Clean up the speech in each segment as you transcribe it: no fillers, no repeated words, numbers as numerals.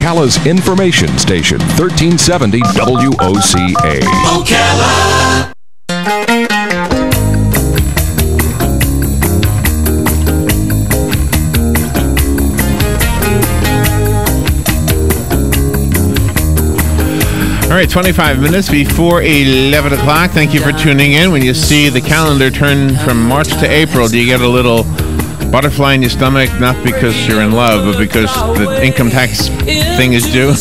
Ocala's information station, 1370 WOCA. Ocala. All right, 25 minutes before 11 o'clock. Thank you for tuning in. When you see the calendar turn from March to April, do you get a little butterfly in your stomach? Not because you're in love, but because the income tax thing is due?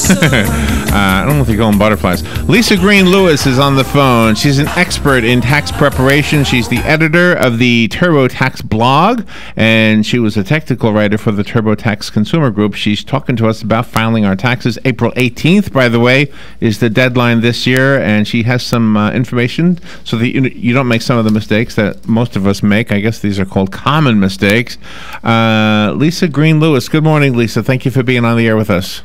I don't know if they call them butterflies. Lisa Greene Lewis is on the phone. She's an expert in tax preparation. She's the editor of the TurboTax blog, and she was a technical writer for the TurboTax Consumer Group. She's talking to us about filing our taxes. April 18th, by the way, is the deadline this year, and she has some information so that you don't make some of the mistakes that most of us make. I guess these are called common mistakes. Lisa Greene Lewis. Good morning, Lisa. Thank you for being on the air with us.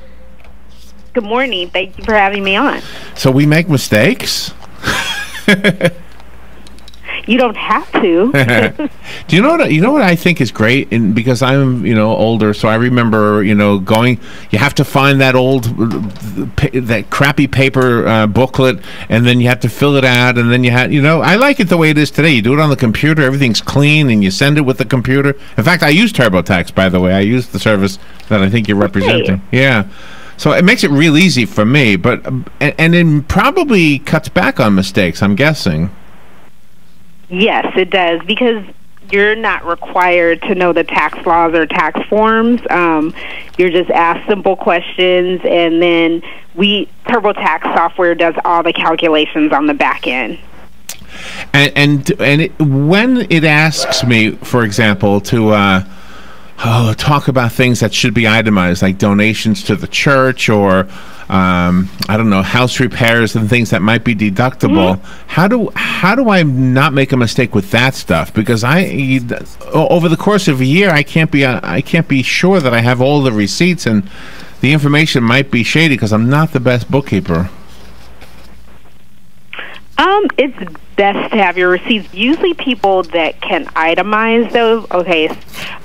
Good morning. Thank you for having me on. So we make mistakes? You don't have to. Do you know what I think is great? And because I'm older, so I remember going. You have to find that that crappy paper booklet, and then you have to fill it out, and then I like it the way it is today. You do it on the computer, everything's clean, and you send it with the computer. In fact, I use TurboTax, by the way. I use the service that I think you're representing. Yeah. So it makes it real easy for me, but and it probably cuts back on mistakes, I'm guessing. Yes, it does, because you're not required to know the tax laws or tax forms. You're just asked simple questions, and then TurboTax software does all the calculations on the back end. And when it asks me, for example, to talk about things that should be itemized, like donations to the church or I don't know, house repairs and things that might be deductible. Mm-hmm. How do I not make a mistake with that stuff? Because over the course of a year, I can't be sure that I have all the receipts, and the information might be shady because I'm not the best bookkeeper. It's best to have your receipts. Usually people that can itemize those,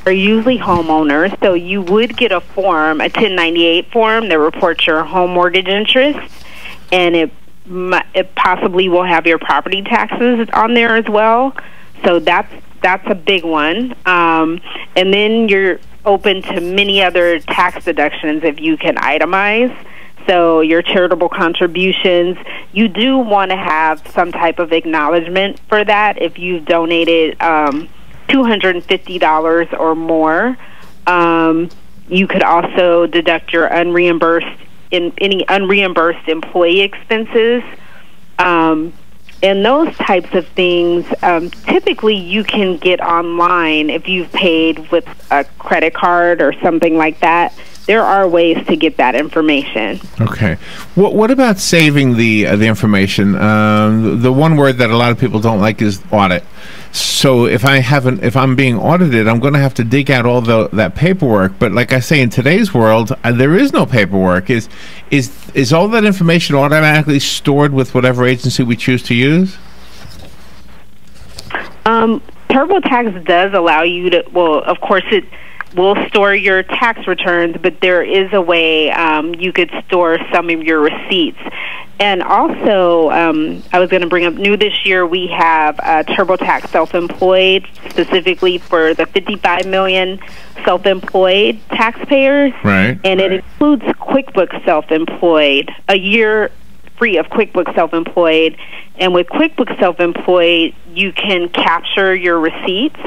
are usually homeowners. So you would get a form, a 1098 form that reports your home mortgage interest, and it possibly will have your property taxes on there as well. So that's a big one. And then you're open to many other tax deductions if you can itemize. So your charitable contributions, you do want to have some type of acknowledgement for that if you've donated $250 or more. You could also deduct your any unreimbursed employee expenses. And those types of things, typically you can get online if you've paid with a credit card or something like that. There are ways to get that information. Okay. What about saving the information? The one word that a lot of people don't like is audit. So if I'm being audited, I'm going to have to dig out all that paperwork. But like I say, in today's world, there is no paperwork. Is all that information automatically stored with whatever agency we choose to use? TurboTax does allow you to. Well, of course it will store your tax returns, but there is a way you could store some of your receipts. And also, I was going to bring up, new this year, we have TurboTax Self-Employed, specifically for the 55 million self-employed taxpayers. Right. And it includes QuickBooks Self-Employed, a year free of QuickBooks Self-Employed. And with QuickBooks Self-Employed, you can capture your receipts.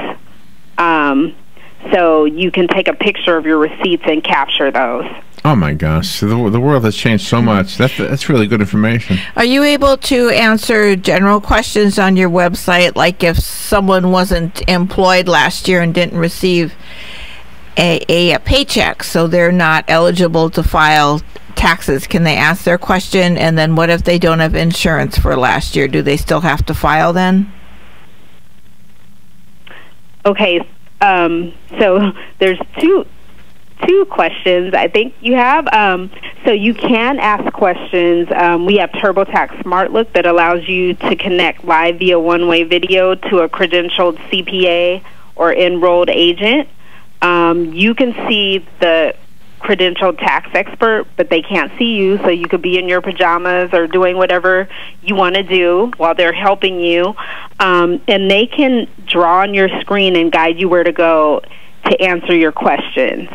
So you can take a picture of your receipts and capture those. Oh my gosh, the world has changed so much. That's really good information. Are you able to answer general questions on your website, like if someone wasn't employed last year and didn't receive a paycheck, so they're not eligible to file taxes? Can they ask their question? And then what if they don't have insurance for last year? Do they still have to file then? Okay. So there's two questions I think you have. So you can ask questions. We have TurboTax Smart Look that allows you to connect live via one-way video to a credentialed CPA or enrolled agent. You can see the credentialed tax expert, but they can't see you, so you could be in your pajamas or doing whatever you want to do while they're helping you. And they can draw on your screen and guide you where to go to answer your questions.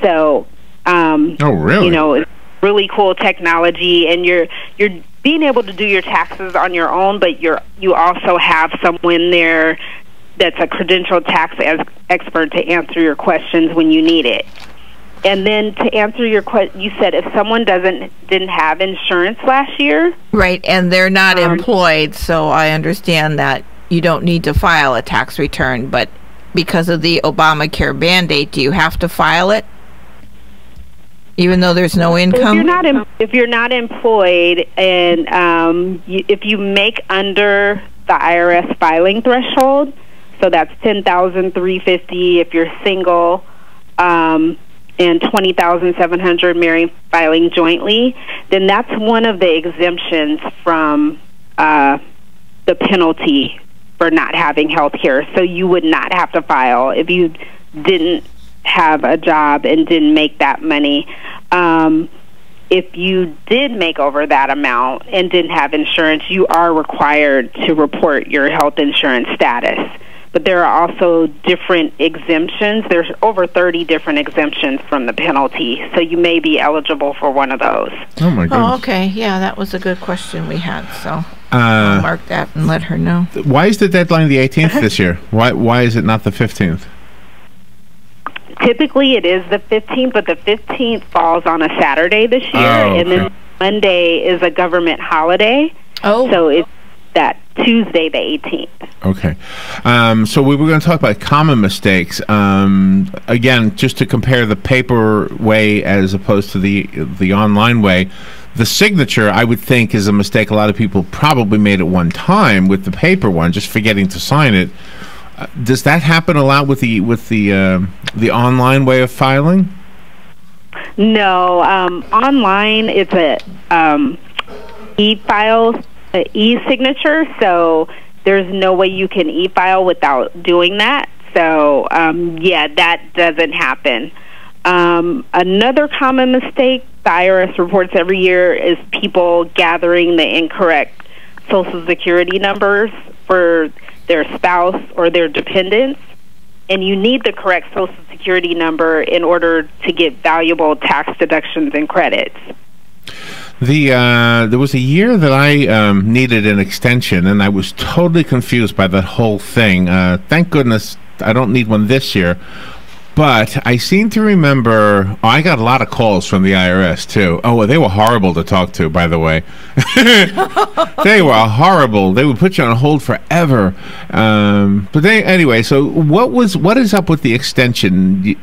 So, oh, really? You know, it's really cool technology, and you're being able to do your taxes on your own, but you also have someone there that's a credentialed tax expert to answer your questions when you need it. And then to answer your question, you said if someone didn't have insurance last year, right, and they're not employed, so I understand that you don't need to file a tax return, but because of the Obamacare mandate, do you have to file it, even though there's no income? If you're not employed, and if you make under the IRS filing threshold, so that's $10,350 if you're single, and $20,700 married filing jointly, then that's one of the exemptions from the penalty for not having health care. So you would not have to file if you didn't have a job and didn't make that money. If you did make over that amount and didn't have insurance, you are required to report your health insurance status. But there are also different exemptions. There's over 30 different exemptions from the penalty, so you may be eligible for one of those. Oh, my goodness. Oh, okay. Yeah, that was a good question we had, so I'll mark that and let her know. Why is the deadline the 18th this year? Why is it not the 15th? Typically, it is the 15th, but the 15th falls on a Saturday this year, and then Monday is a government holiday. Oh. So it's that Tuesday, the 18th. Okay. So we were going to talk about common mistakes. Again, just to compare the paper way as opposed to the online way, the signature, I would think, is a mistake a lot of people probably made at one time with the paper one, just forgetting to sign it. Does that happen a lot with the online way of filing? No. Online, it's a e-file, e-signature, so there's no way you can e-file without doing that. So, yeah, that doesn't happen. Another common mistake the IRS reports every year is people gathering the incorrect Social Security numbers for their spouse or their dependents. And you need the correct Social Security number in order to get valuable tax deductions and credits. There was a year that I needed an extension, and I was totally confused by that whole thing. Thank goodness I don't need one this year. But I seem to remember, I got a lot of calls from the IRS, too. Oh, well, they were horrible to talk to, by the way. They were horrible. They would put you on hold forever. But anyway, so what is up with the extension?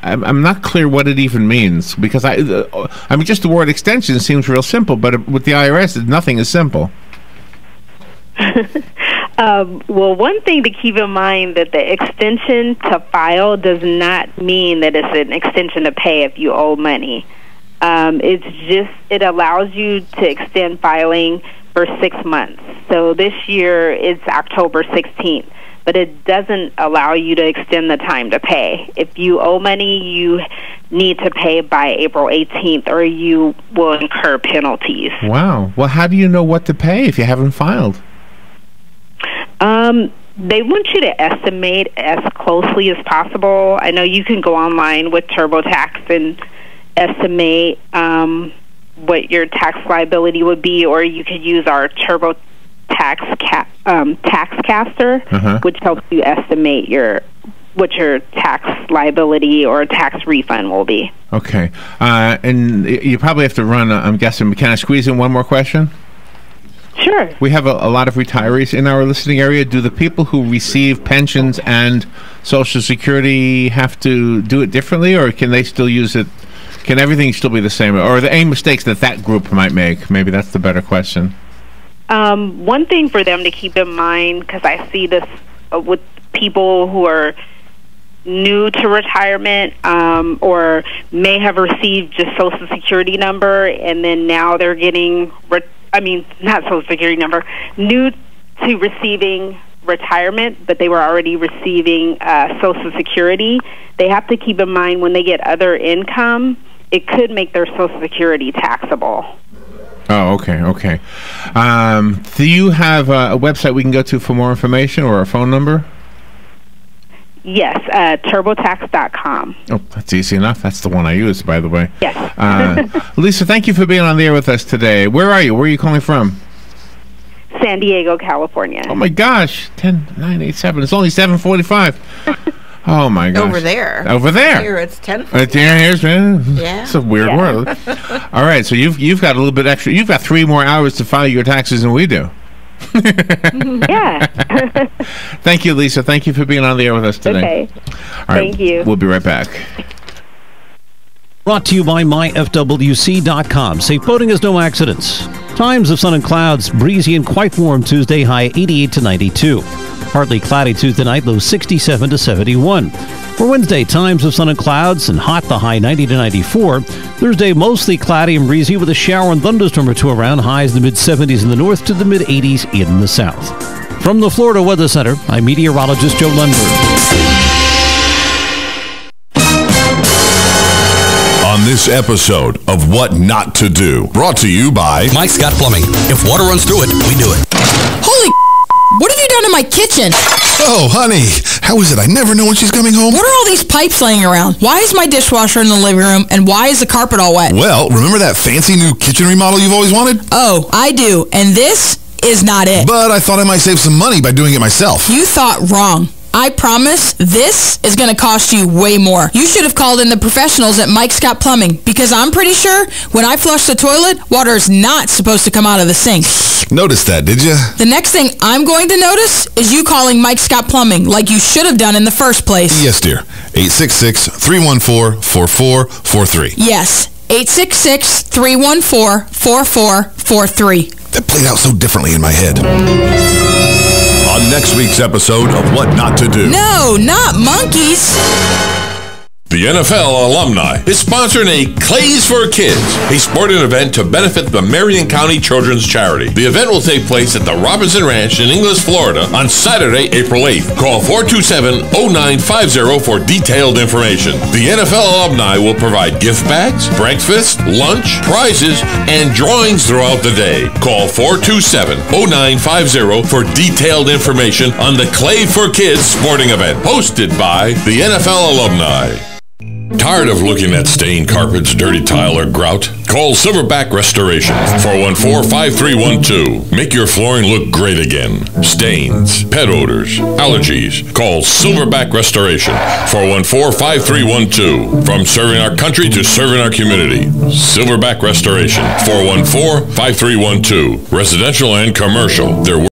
I'm not clear what it even means, because I mean, just the word extension seems real simple, but with the IRS, nothing is simple. Well, one thing to keep in mind that the extension to file does not mean that it's an extension to pay if you owe money. It allows you to extend filing for 6 months. So this year it's October 16th, but it doesn't allow you to extend the time to pay. If you owe money, you need to pay by April 18th or you will incur penalties. Wow. Well, how do you know what to pay if you haven't filed? They want you to estimate as closely as possible. I know you can go online with TurboTax and estimate what your tax liability would be, or you could use our TurboTax Taxcaster, which helps you estimate what your tax liability or tax refund will be. Okay. And you probably have to run, I'm guessing. Can I squeeze in one more question? Sure. We have a lot of retirees in our listening area. Do the people who receive pensions and Social Security have to do it differently, or can they still use it? Can everything still be the same? Or are there any mistakes that group might make? Maybe that's the better question. One thing for them to keep in mind, because I see this with people who are new to retirement or may have received just Social Security number, and then now they're getting not Social Security number, new to receiving retirement, but they were already receiving Social Security, they have to keep in mind when they get other income, it could make their Social Security taxable. Oh, okay. Do you have a website we can go to for more information, or a phone number? Yes, TurboTax.com. Oh, that's easy enough. That's the one I use, by the way. Yes. Lisa, thank you for being on the air with us today. Where are you? Where are you calling from? San Diego, California. Oh, my gosh. 10-9-8-7. It's only 7:45. Oh, my gosh. Over there. Here it's 10. Yeah. It's a weird world. All right, so you've got a little bit extra. You've got 3 more hours to file your taxes than we do. Yeah. Thank you, Lisa. Thank you for being on the air with us today. Okay. All right, Thank you. We'll be right back. Brought to you by myfwc.com. Safe boating is no accidents. Times of sun and clouds, breezy and quite warm Tuesday, high 88 to 92. Partly cloudy Tuesday night, low 67 to 71. For Wednesday, times of sun and clouds and hot, the high 90 to 94. Thursday, mostly cloudy and breezy with a shower and thunderstorm or two around, highs in the mid-70s in the north to the mid-80s in the south. From the Florida Weather Center, I'm meteorologist Joe Lundberg. On this episode of What Not to Do, brought to you by Mike's Got Plumbing. If water runs through it, we do it. Holy what have you done to my kitchen? Oh, honey, how is it? I never know when she's coming home. What are all these pipes laying around? Why is my dishwasher in the living room, and why is the carpet all wet? Well, remember that fancy new kitchen remodel you've always wanted? Oh, I do, and this is not it. But I thought I might save some money by doing it myself. You thought wrong. I promise this is going to cost you way more. You should have called in the professionals at Mike's Got Plumbing, because I'm pretty sure when I flush the toilet, water is not supposed to come out of the sink. Noticed that, did you? The next thing I'm going to notice is you calling Mike's Got Plumbing like you should have done in the first place. Yes, dear. 866-314-4443. Yes, 866-314-4443. That played out so differently in my head. on next week's episode of What Not to Do. No, not monkeys. The NFL alumni is sponsoring a Clays for Kids, a sporting event to benefit the Marion County Children's Charity. The event will take place at the Robinson Ranch in Inglis, Florida on Saturday, April 8th. Call 427-0950 for detailed information. The NFL alumni will provide gift bags, breakfast, lunch, prizes, and drawings throughout the day. Call 427-0950 for detailed information on the Clay for Kids sporting event, hosted by the NFL alumni. Tired of looking at stained carpets, dirty tile, or grout? Call Silverback Restoration, 414-5312. Make your flooring look great again. Stains, pet odors, allergies. Call Silverback Restoration, 414-5312. From serving our country to serving our community. Silverback Restoration, 414-5312. Residential and commercial. They're